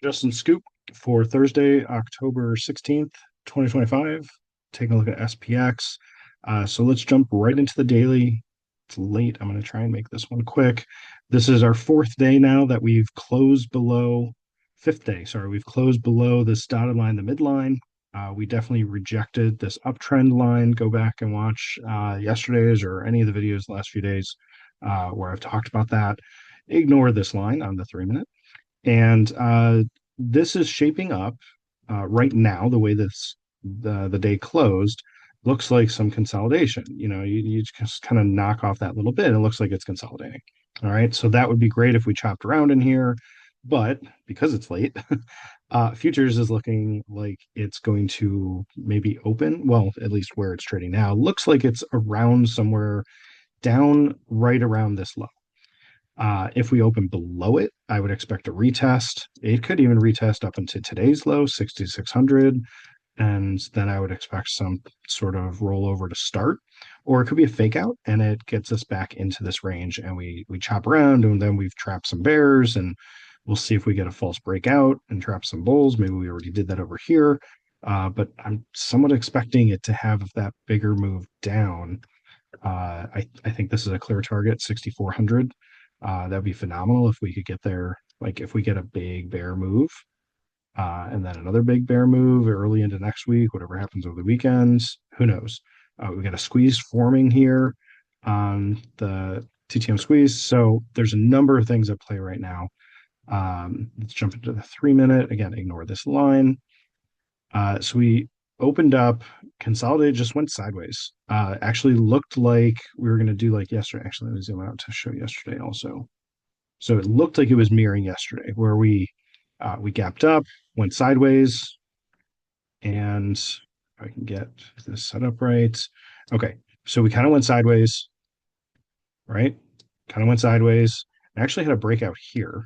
Justin Scoop for Thursday, October 16th, 2025. Taking a look at SPX. So let's jump right into the daily. It's late. I'm going to try and make this one quick. This is our fourth day now that we've closed below, fifth day, sorry, we've closed below this dotted line, the midline. We definitely rejected this uptrend line. Go back and watch yesterday's or any of the videos the last few days where I've talked about that. Ignore this line on the 3 minute. And this is shaping up right now, the way the day closed, looks like some consolidation. You just kind of knock off that little bit, and it looks like it's consolidating. All right, so that would be great if we chopped around in here, but because it's late, futures is looking like it's going to maybe open. Well, at least where it's trading now, looks like it's around somewhere down right around this low. If we open below it, I would expect a retest. It could even retest up into today's low, 6,600. And then I would expect some sort of rollover to start. Or it could be a fake out and it gets us back into this range and we chop around and then we've trapped some bears and we'll see if we get a false breakout and trap some bulls. Maybe we already did that over here. But I'm somewhat expecting it to have that bigger move down. I think this is a clear target, 6,400. That'd be phenomenal if we could get there. Like if we get a big bear move, and then another big bear move early into next week, whatever happens over the weekends, who knows? We got a squeeze forming here on the TTM squeeze. So there's a number of things at play right now. Let's jump into the 3 minute. Again, ignore this line. So we opened up, consolidated, just went sideways. Actually looked like we were going to do like yesterday. Actually, let me zoom out to show yesterday also. So it looked like it was mirroring yesterday, where we gapped up, went sideways, and if I can get this set up right. Okay, so we kind of went sideways, right? Kind of went sideways. I actually had a breakout here,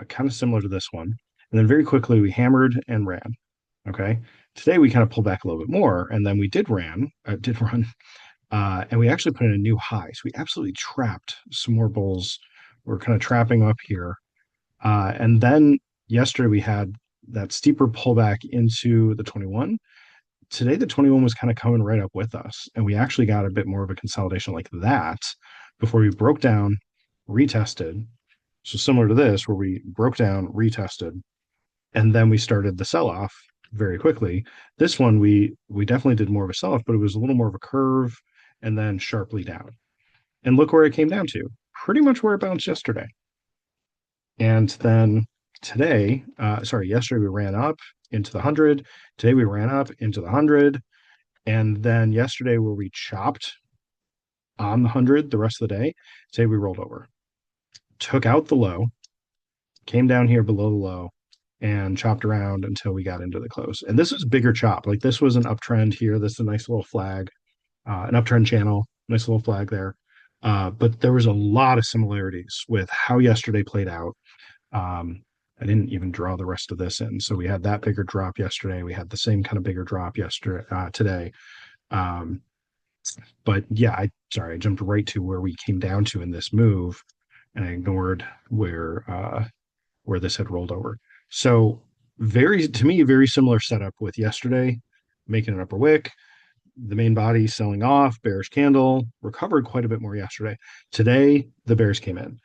kind of similar to this one. And then very quickly we hammered and ran. Okay. Today we kind of pulled back a little bit more, and then we did run, and we actually put in a new high. So we absolutely trapped some more bulls. We're kind of trapping up here. And then yesterday we had that steeper pullback into the 21. Today the 21 was kind of coming right up with us, and we actually got a bit more of a consolidation like that before we broke down, retested. So similar to this, where we broke down, retested, and then we started the sell-off very quickly. This one we definitely did more of a sell-off, but it was a little more of a curve and then sharply down. And look where it came down to. Pretty much where it bounced yesterday. And then today, yesterday we ran up into the 100. Today we ran up into the 100. And then yesterday where we chopped on the 100 the rest of the day, today we rolled over. Took out the low, came down here below the low, and chopped around until we got into the close. And this is a bigger chop. Like this was an uptrend here. This is a nice little flag, an uptrend channel, nice little flag there. But there was a lot of similarities with how yesterday played out. I didn't even draw the rest of this in. So we had that bigger drop yesterday. We had the same kind of bigger drop yesterday, today. Um, but yeah, I jumped right to where we came down to in this move, and I ignored where this had rolled over. So to me, very similar setup with yesterday, making an upper wick, the main body selling off, bearish candle, recovered quite a bit more yesterday. Today, the bears came in.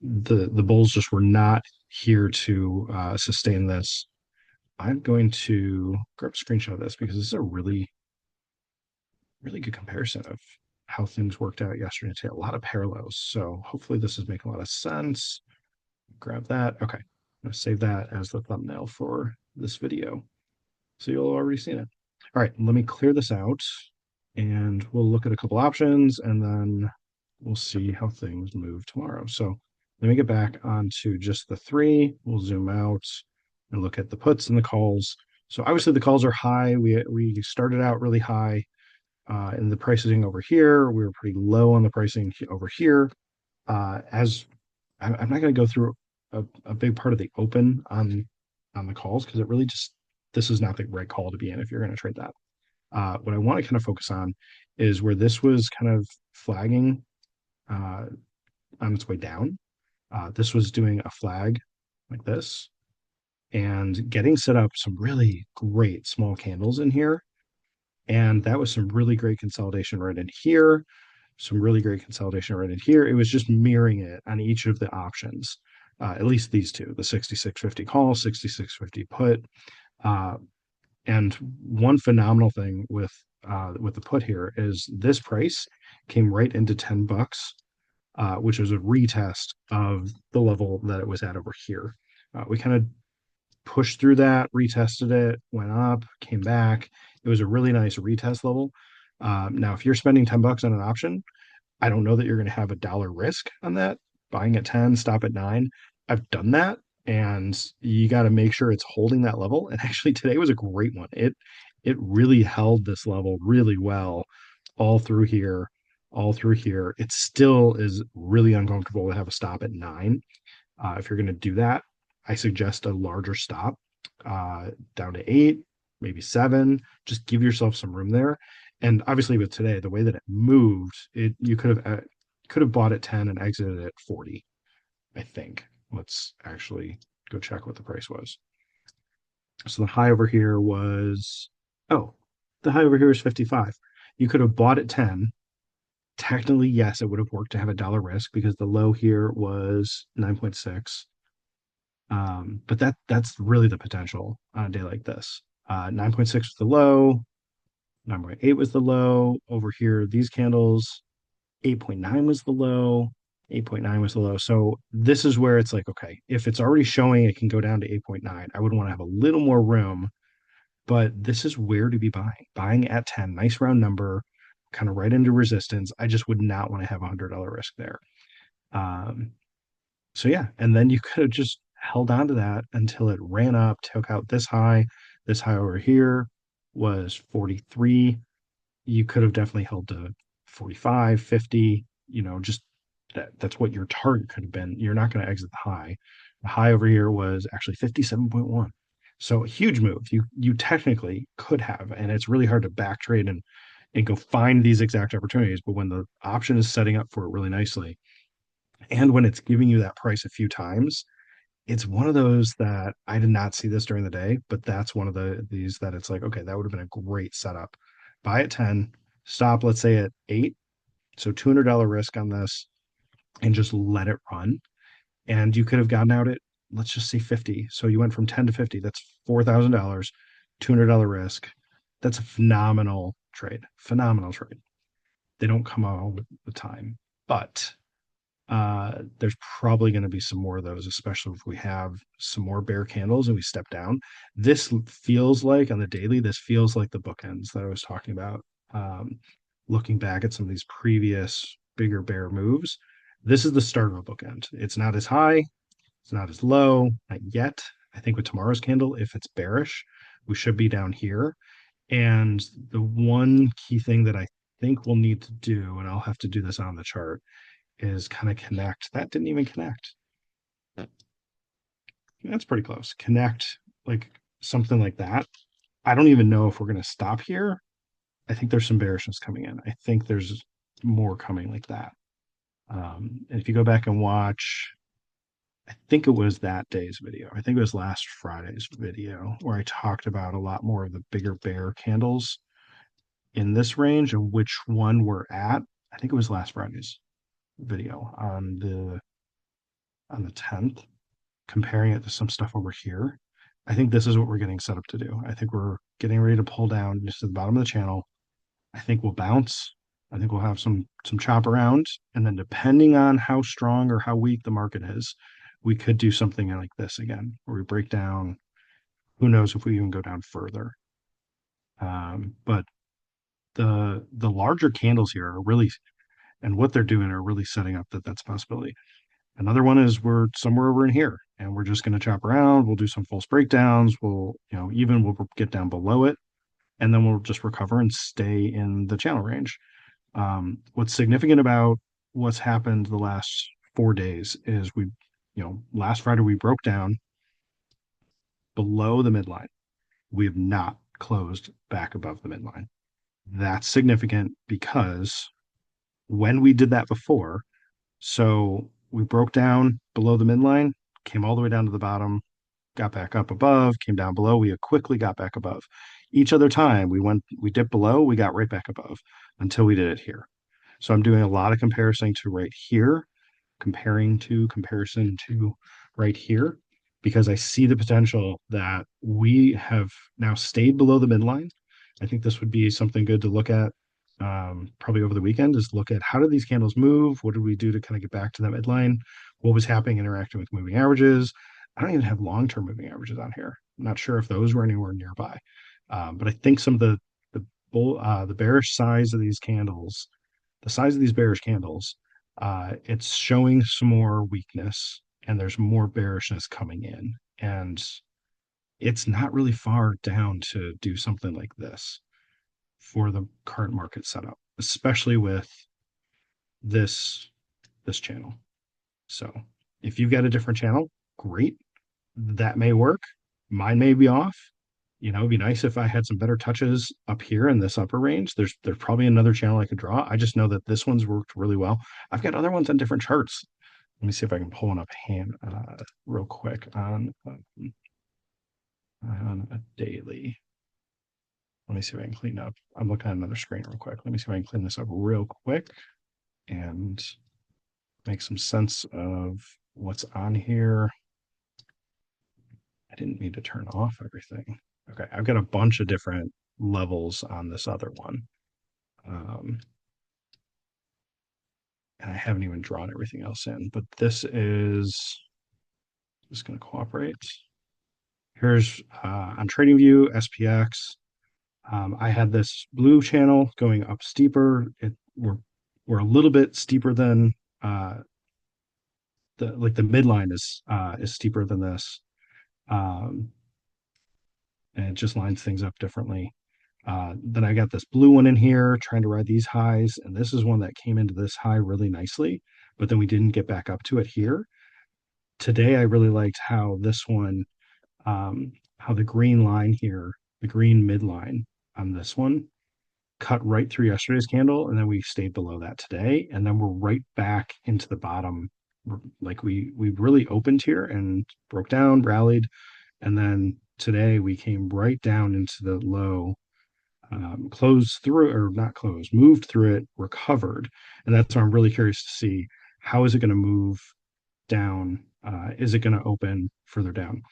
The bulls just were not here to sustain this. I'm going to grab a screenshot of this because this is a really, really good comparison of how things worked out yesterday. Today, a lot of parallels. So hopefully this is making a lot of sense. Grab that. Okay. I'm going to save that as the thumbnail for this video. So you'll have already seen it. All right, let me clear this out and we'll look at a couple options and then we'll see how things move tomorrow. So let me get back onto just the three. We'll zoom out and look at the puts and the calls. So obviously the calls are high. We started out really high in the pricing over here. We were pretty low on the pricing over here. As I'm not going to go through a big part of the open on the calls because it really just this is not the right call to be in if you're going to trade that. What I want to kind of focus on is where this was kind of flagging on its way down. This was doing a flag like this, and getting set up some really great small candles in here. And that was some really great consolidation right in here, some really great consolidation right in here. It was just mirroring it on each of the options, at least these two, the 66.50 call, 66.50 put. Uh, and one phenomenal thing with the put here is this price came right into $10, which was a retest of the level that it was at over here. We kind of pushed through that, retested it, went up, came back. It was a really nice retest level. Now, if you're spending $10 on an option, I don't know that you're going to have a dollar risk on that. Buying at 10, stop at 9. I've done that, and you got to make sure it's holding that level. And actually, today was a great one. It really held this level really well all through here, all through here. It still is really uncomfortable to have a stop at 9. If you're going to do that, I suggest a larger stop, down to 8, maybe 7. Just give yourself some room there. And obviously, with today, the way that it moved, it you could have bought at 10 and exited at 40. I think. Let's actually go check what the price was. So the high over here was, oh, the high over here is 55. You could have bought at 10. Technically, yes, it would have worked to have a dollar risk because the low here was 9.6. But that's really the potential on a day like this. 9.6 was the low, 9.8 was the low. Over here, these candles, 8.9 was the low, 8.9 was the low. So this is where it's like, okay, if it's already showing it can go down to 8.9, I would want to have a little more room, but this is where to be buying. Buying at 10, nice round number, kind of right into resistance. I just would not want to have $100 risk there. Um, so yeah, and then you could have just held on to that until it ran up, took out this high. This high over here was 43. You could have definitely held to 45, 50, just that's what your target could have been. You're not going to exit the high. The high over here was actually 57.1. So a huge move. You technically could have, and it's really hard to back trade and go find these exact opportunities. But when the option is setting up for it really nicely, and when it's giving you that price a few times, it's one of those that I did not see this during the day, but that's one of these that it's like, okay, that would have been a great setup. Buy at 10, stop, let's say at 8. So $200 risk on this and just let it run. And you could have gotten out at, let's just say 50. So you went from 10 to 50. That's $4,000, $200 risk. That's a phenomenal trade. Phenomenal trade. They don't come all the time, but there's probably going to be some more of those, especially if we have some more bear candles and we step down. This feels like on the daily, this feels like the bookends that I was talking about. Um, Looking back at some of these previous bigger bear moves, this is the start of a bookend. It's not as high, it's not as low, not yet. I think with tomorrow's candle, if it's bearish, we should be down here. And the one key thing that I think we'll need to do, and I'll have to do this on the chart, is kind of connect. That didn't even connect. That's pretty close. Connect, like something like that. I don't even know if we're going to stop here. I think there's some bearishness coming in. I think there's more coming like that. And if you go back and watch, I think it was that day's video. I think it was last Friday's video where I talked about a lot more of the bigger bear candles in this range and which one we're at. I think it was last Friday's video on the 10th, comparing it to some stuff over here. I think this is what we're getting set up to do. I think we're getting ready to pull down just to the bottom of the channel. I think we'll bounce. I think we'll have some chop around, and then depending on how strong or how weak the market is, we could do something like this again, where we break down. Who knows if we even go down further? But the larger candles here are really, and what they're doing are really setting up that's a possibility. Another one is we're somewhere over in here and we're just going to chop around. We'll do some false breakdowns. Even we'll get down below it and then we'll just recover and stay in the channel range. What's significant about what's happened the last 4 days is last Friday we broke down below the midline. We have not closed back above the midline. That's significant because when we did that before, so we broke down below the midline, came all the way down to the bottom, got back up above, came down below, we quickly got back above. Each other time we dipped below, we got right back above until we did it here. So I'm doing a lot of comparison to right here, comparison to right here, because I see the potential that we have now stayed below the midline. I think this would be something good to look at probably over the weekend, is look at how do these candles move? What did we do to kind of get back to that midline? What was happening interacting with moving averages? I don't even have long-term moving averages on here. I'm not sure if those were anywhere nearby. But I think some of the bearish size of these candles, the size of these bearish candles, it's showing some more weakness and there's more bearishness coming in. And it's not really far down to do something like this for the current market setup, especially with this this channel. So if you've got a different channel, great. That may work. Mine may be off. It'd be nice if I had some better touches up here in this upper range. There's probably another channel I could draw. I just know that this one's worked really well. I've got other ones on different charts. Let me see if I can pull one up real quick on a daily. Let me see if I can clean up. I'm looking at another screen real quick. Let me see if I can clean this up real quick and make some sense of what's on here. I didn't mean to turn off everything. Okay, I've got a bunch of different levels on this other one. And I haven't even drawn everything else in, but this is just going to cooperate. Here's on TradingView, SPX. I had this blue channel going up steeper. We're a little bit steeper than the midline is steeper than this, and it just lines things up differently. Then I got this blue one in here trying to ride these highs, and this is one that came into this high really nicely, but then we didn't get back up to it here. Today, I really liked how this one, how the green line here, the green midline on this one cut right through yesterday's candle, and then we stayed below that today, and then we're right back into the bottom. Like we really opened here and broke down, rallied, and then today we came right down into the low, closed through, or not closed, moved through it, recovered, and that's why I'm really curious to see how is it going to move down. Is it going to open further down?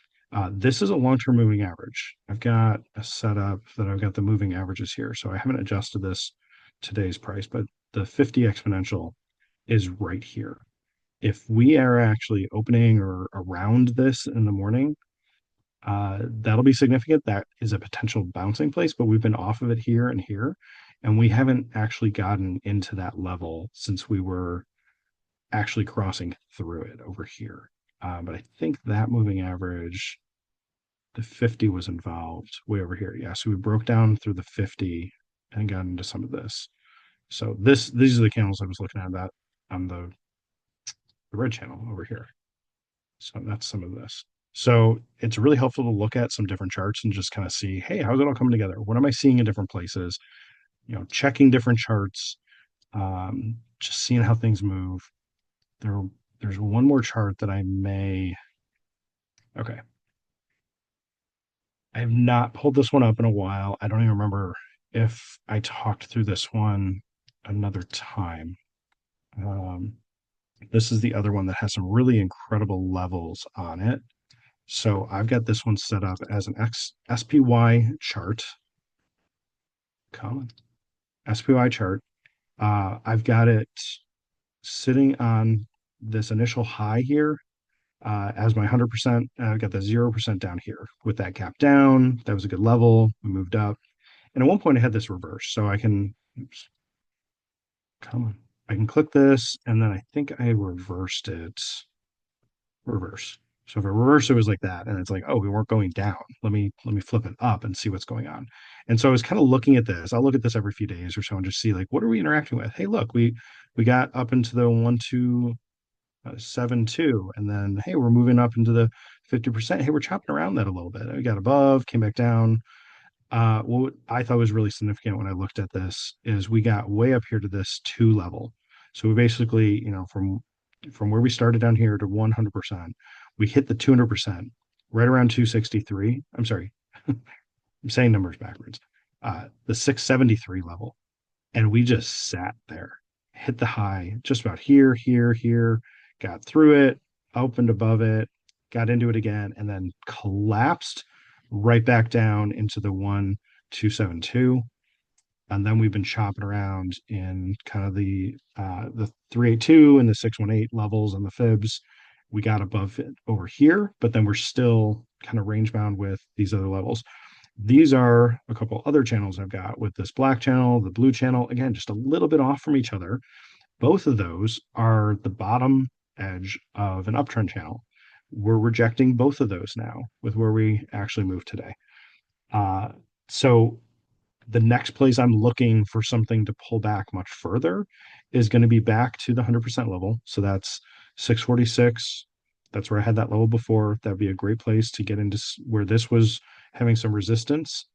This is a long-term moving average. I've got a setup that I've got the moving averages here. So I haven't adjusted this today's price, but the 50 exponential is right here. If we are actually opening or around this in the morning, that'll be significant. That is a potential bouncing place, but we've been off of it here and here, and we haven't actually gotten into that level since we were actually crossing through it over here. But I think that moving average, the 50 was involved way over here. Yeah, so we broke down through the 50 and got into some of this. So these are the candles I was looking at that on the red channel over here. So that's some of this. So it's really helpful to look at some different charts and just kind of see, hey, how's it all coming together? What am I seeing in different places? Checking different charts, just seeing how things move. There's one more chart that I may. Okay. I have not pulled this one up in a while. I don't even remember if I talked through this one another time. This is the other one that has some really incredible levels on it. So I've got this one set up as an SPY chart. Come on. SPY chart. I've got it sitting on this initial high here as my 100%. I've got the 0% down here with that gap down. That was a good level. We moved up. And at one point I had this reverse. So I can, oops, come on. I can click this, and then I think I reversed it. Reverse. So if I reverse it was like that, and it's like, oh, we weren't going down. Let me flip it up and see what's going on. And so I was kind of looking at this. I'll look at this every few days or so and just see, like, what are we interacting with? Hey, look, we got up into the 1,272, and then hey, we're moving up into the 50%. Hey, we're chopping around that a little bit. We got above, came back down. What I thought was really significant when I looked at this is we got way up here to this 2 level. So we basically, from where we started down here to 100%, we hit the 200%. right around 263. I'm sorry, I'm saying numbers backwards. The 673 level, and we just sat there, hit the high just about here, here, here, got through it, opened above it, got into it again, and then collapsed right back down into the 1272. And then we've been chopping around in kind of the 382 and the 618 levels and the fibs. We got above it over here, but then we're still kind of range bound with these other levels. These are a couple other channels I've got with this black channel, the blue channel, again, just a little bit off from each other. Both of those are the bottom edge of an uptrend channel. We're rejecting both of those now with where we actually moved today. Uh, so the next place I'm looking for something to pull back much further is going to be back to the 100% level. So that's 646. That's where I had that level before. That'd be a great place to get into where this was having some resistance.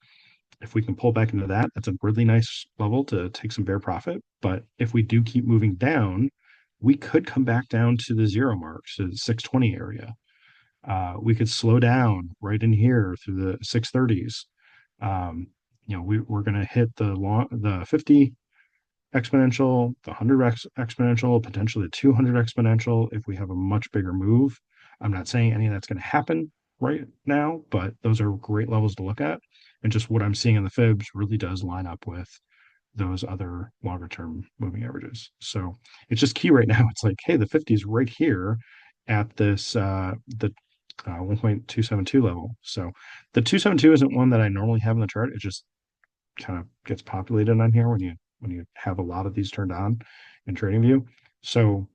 If we can pull back into that, that's a really nice level to take some bear profit. But if we do keep moving down, we could come back down to the zero marks, to the 620 area. We could slow down right in here through the 630s. We're going to hit the 50 exponential, the 100 exponential, potentially the 200 exponential if we have a much bigger move. I'm not saying any of that's going to happen right now, but those are great levels to look at. And just what I'm seeing in the fibs really does line up with those other longer term moving averages. So it's just key right now. It's like, hey, the 50 is right here at this the 1.272 level. So the 272 isn't one that I normally have in the chart. It just kind of gets populated on here when you have a lot of these turned on in TradingView. So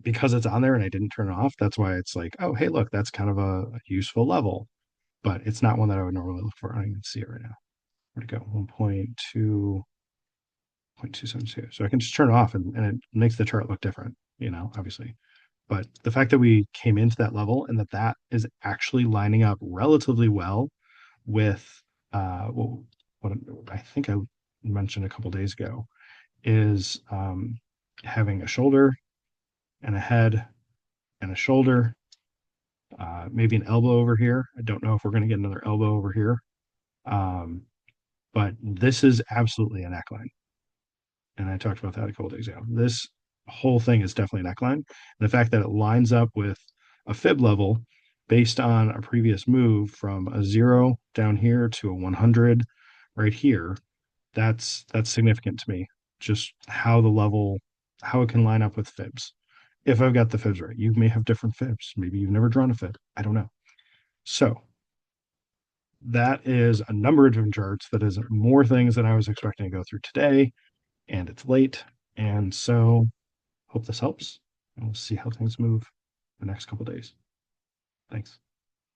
because it's on there and I didn't turn it off, that's why it's like, oh, hey, look, that's kind of a useful level, but it's not one that I would normally look for. I don't even see it right now. Where'd it go? 1.272. So I can just turn it off and it makes the chart look different, obviously. But the fact that we came into that level and that is actually lining up relatively well with what I think I mentioned a couple days ago is having a shoulder and a head and a shoulder, maybe an elbow over here. I don't know if we're going to get another elbow over here. But this is absolutely a neckline. And I talked about that a couple days ago. This whole thing is definitely a neckline. And the fact that it lines up with a fib level based on a previous move from a 0 down here to a 100 right here, that's significant to me. Just how it can line up with fibs. If I've got the fibs right, you may have different fibs. Maybe you've never drawn a fib. I don't know. So that is a number of different charts. That is more things than I was expecting to go through today, and it's late. And so hope this helps. And we'll see how things move the next couple days. Thanks.